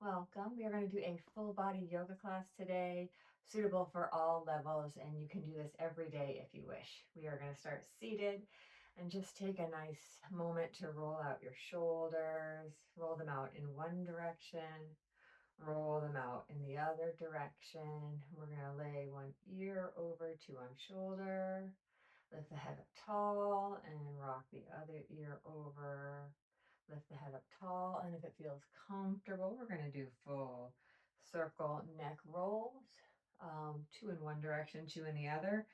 Welcome. We are going to do a full body yoga class today, suitable for all levels, and you can do this every day if you wish. We are going to start seated and just take a nice moment to roll out your shoulders, roll them out in one direction, roll them out in the other direction. We're going to lay one ear over to one shoulder, lift the head up tall, and rock the other ear over. Lift the head up tall, and if it feels comfortable, we're going to do full circle neck rolls, two in one direction, two in the other.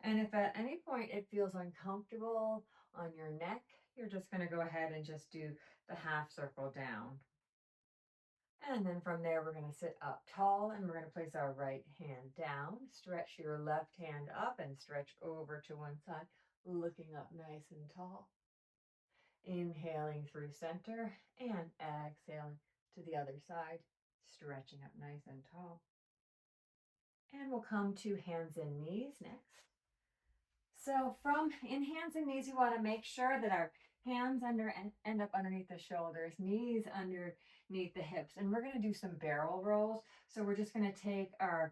And if at any point it feels uncomfortable on your neck, you're just going to go ahead and just do the half circle down. And then from there, we're going to sit up tall, and we're going to place our right hand down. Stretch your left hand up and stretch over to one side, looking up nice and tall. Inhaling through center and exhaling to the other side, stretching up nice and tall. And we'll come to hands and knees next. So in hands and knees, we want to make sure that our hands end up underneath the shoulders, knees underneath the hips. And we're going to do some barrel rolls. So we're just going to take our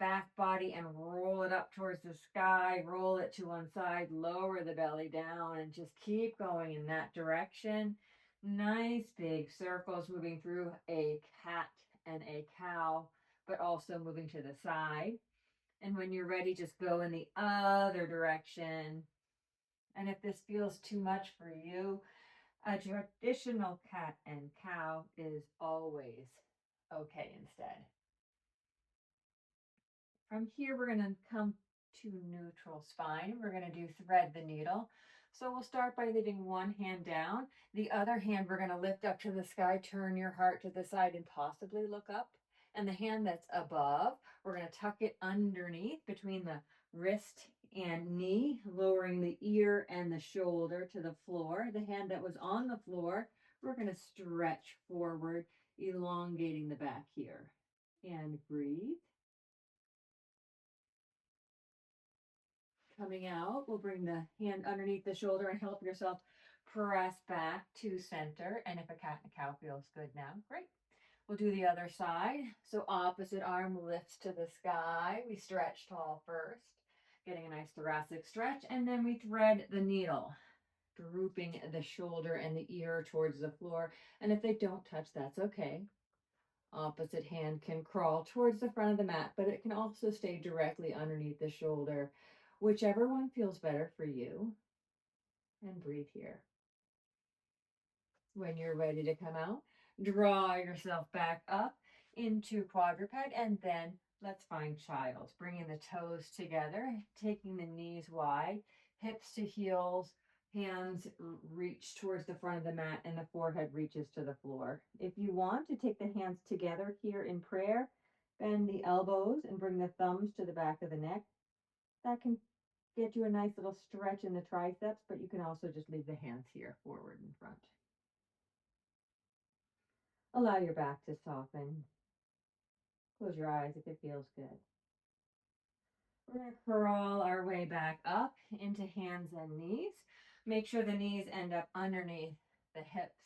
back body and roll it up towards the sky, roll it to one side, lower the belly down, and just keep going in that direction. Nice big circles moving through a cat and a cow, but also moving to the side. And when you're ready, just go in the other direction. And if this feels too much for you, a traditional cat and cow is always okay instead. From here, we're going to come to neutral spine. We're going to do thread the needle. So we'll start by leaving one hand down. The other hand, we're going to lift up to the sky, turn your heart to the side, and possibly look up. And the hand that's above, we're going to tuck it underneath between the wrist and knee, lowering the ear and the shoulder to the floor. The hand that was on the floor, we're going to stretch forward, elongating the back here. And breathe. Coming out, we'll bring the hand underneath the shoulder and help yourself press back to center. And if a cat and a cow feels good now, great. We'll do the other side. So opposite arm lifts to the sky. We stretch tall first, getting a nice thoracic stretch. And then we thread the needle, drooping the shoulder and the ear towards the floor. And if they don't touch, that's okay. Opposite hand can crawl towards the front of the mat, but it can also stay directly underneath the shoulder. Whichever one feels better for you. And breathe here. When you're ready to come out, draw yourself back up into quadruped, and then let's find child. Bringing the toes together, taking the knees wide, hips to heels, hands reach towards the front of the mat, and the forehead reaches to the floor. If you want to take the hands together here in prayer, bend the elbows and bring the thumbs to the back of the neck. That can get you a nice little stretch in the triceps, but you can also just leave the hands here forward in front. Allow your back to soften. Close your eyes if it feels good. We're going to crawl our way back up into hands and knees. Make sure the knees end up underneath the hips.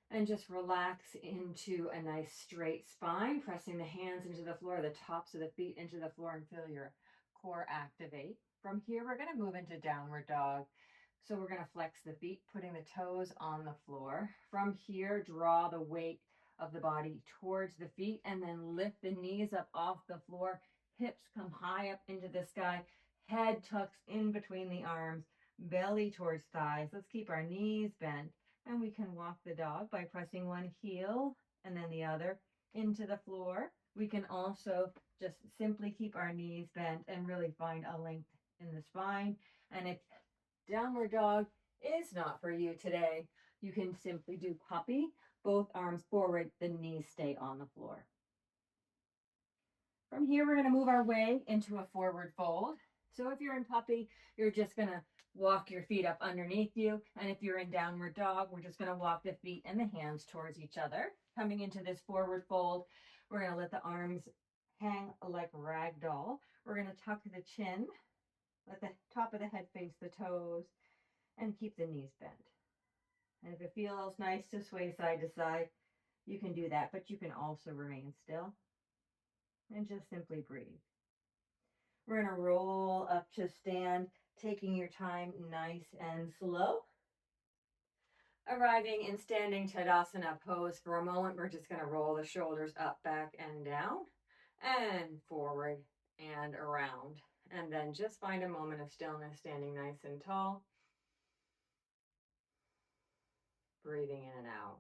And just relax into a nice straight spine, pressing the hands into the floor, the tops of the feet into the floor, and feel your core activate. From here, we're going to move into downward dog. So we're going to flex the feet, putting the toes on the floor. From here, draw the weight of the body towards the feet, and then lift the knees up off the floor. Hips come high up into the sky. Head tucks in between the arms, belly towards thighs. Let's keep our knees bent. And we can walk the dog by pressing one heel and then the other into the floor. We can also just simply keep our knees bent and really find a length in the spine. And if downward dog is not for you today, you can simply do puppy, both arms forward, the knees stay on the floor. From here, we're going to move our way into a forward fold. So if you're in puppy, you're just going to walk your feet up underneath you. And if you're in downward dog, we're just going to walk the feet and the hands towards each other. Coming into this forward fold, we're going to let the arms hang like ragdoll. We're going to tuck the chin, let the top of the head face the toes, and keep the knees bent. And if it feels nice to sway side to side, you can do that, but you can also remain still and just simply breathe. We're going to roll up to stand, taking your time nice and slow. Arriving in standing Tadasana pose for a moment, we're just going to roll the shoulders up, back, and down, and forward and around. And then just find a moment of stillness, standing nice and tall, breathing in and out.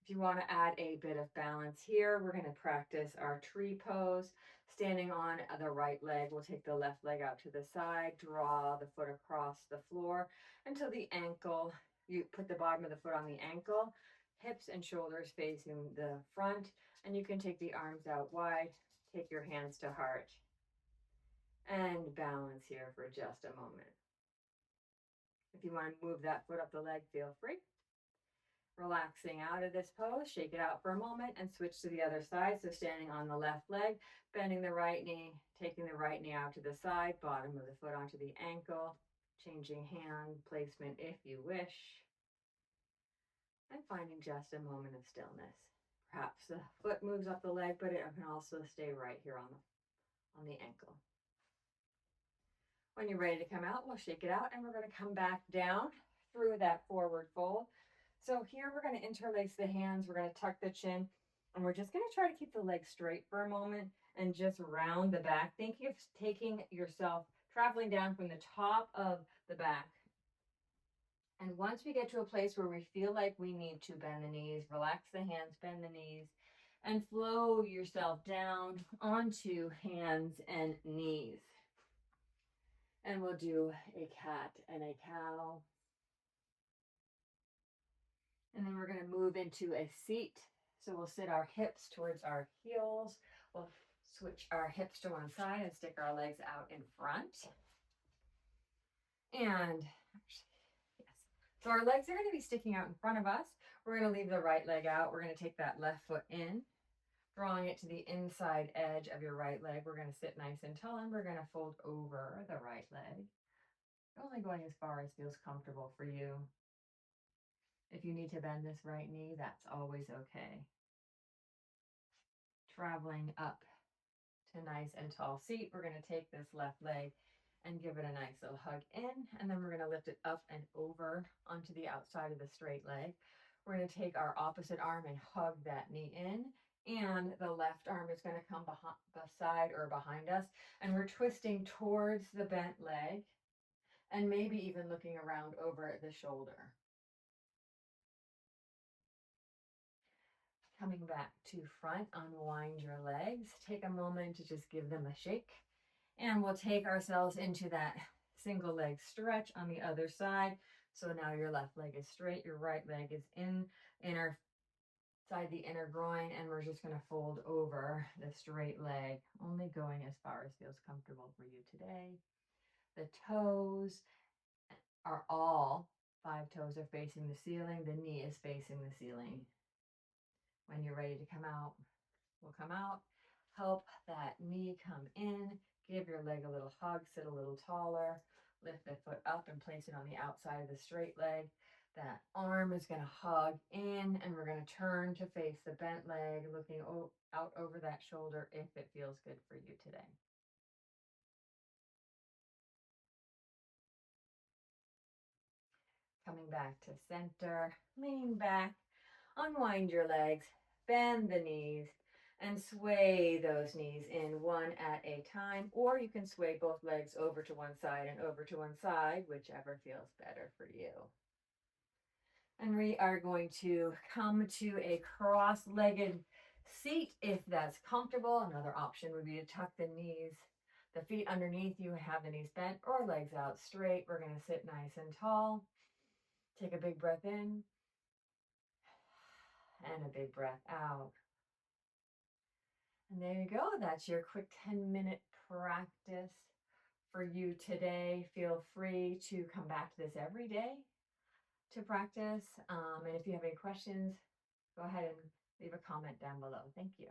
If you want to add a bit of balance here, we're going to practice our tree pose. Standing on the right leg, we'll take the left leg out to the side, draw the foot across the floor until the ankle, you put the bottom of the foot on the ankle, hips and shoulders facing the front, and you can take the arms out wide, take your hands to heart, and balance here for just a moment. If you want to move that foot up the leg, feel free. Relaxing out of this pose, shake it out for a moment and switch to the other side. So standing on the left leg, bending the right knee, taking the right knee out to the side, bottom of the foot onto the ankle, changing hand placement if you wish, and finding just a moment of stillness. Perhaps the foot moves up the leg, but it can also stay right here on the ankle. When you're ready to come out, we'll shake it out and we're going to come back down through that forward fold. So here we're going to interlace the hands, we're going to tuck the chin, and we're just going to try to keep the legs straight for a moment and just round the back, thinking of taking yourself, traveling down from the top of the back. And once we get to a place where we feel like we need to bend the knees, relax the hands, bend the knees, and flow yourself down onto hands and knees. And we'll do a cat and a cow. And then we're going to move into a seat. So we'll sit our hips towards our heels. We'll switch our hips to one side and stick our legs out in front. And yes, so our legs are going to be sticking out in front of us. We're going to leave the right leg out. We're going to take that left foot in, drawing it to the inside edge of your right leg. We're going to sit nice and tall, and we're going to fold over the right leg, only going as far as feels comfortable for you. If you need to bend this right knee, that's always okay. Traveling up to nice and tall seat, we're going to take this left leg and give it a nice little hug in, and then we're going to lift it up and over onto the outside of the straight leg. We're going to take our opposite arm and hug that knee in, and the left arm is going to come beside or behind us, and we're twisting towards the bent leg and maybe even looking around over the shoulder. Coming back to front, unwind your legs. Take a moment to just give them a shake. And we'll take ourselves into that single leg stretch on the other side. So now your left leg is straight, your right leg is inside the inner groin, and we're just going to fold over the straight leg, only going as far as feels comfortable for you today. The toes are all 5 toes are facing the ceiling. The knee is facing the ceiling. When you're ready to come out, we'll come out. Help that knee come in. Give your leg a little hug. Sit a little taller. Lift the foot up and place it on the outside of the straight leg. That arm is going to hug in, and we're going to turn to face the bent leg, looking out over that shoulder if it feels good for you today. Coming back to center, lean back, unwind your legs, bend the knees, and sway those knees in one at a time, or you can sway both legs over to one side and over to one side, whichever feels better for you. And we are going to come to a cross-legged seat if that's comfortable. Another option would be to tuck the knees, the feet underneath you, have the knees bent or legs out straight. We're going to sit nice and tall. Take a big breath in and a big breath out. And there you go. That's your quick 10-minute practice for you today. Feel free to come back to this every day to practice. And if you have any questions, go ahead and leave a comment down below. Thank you.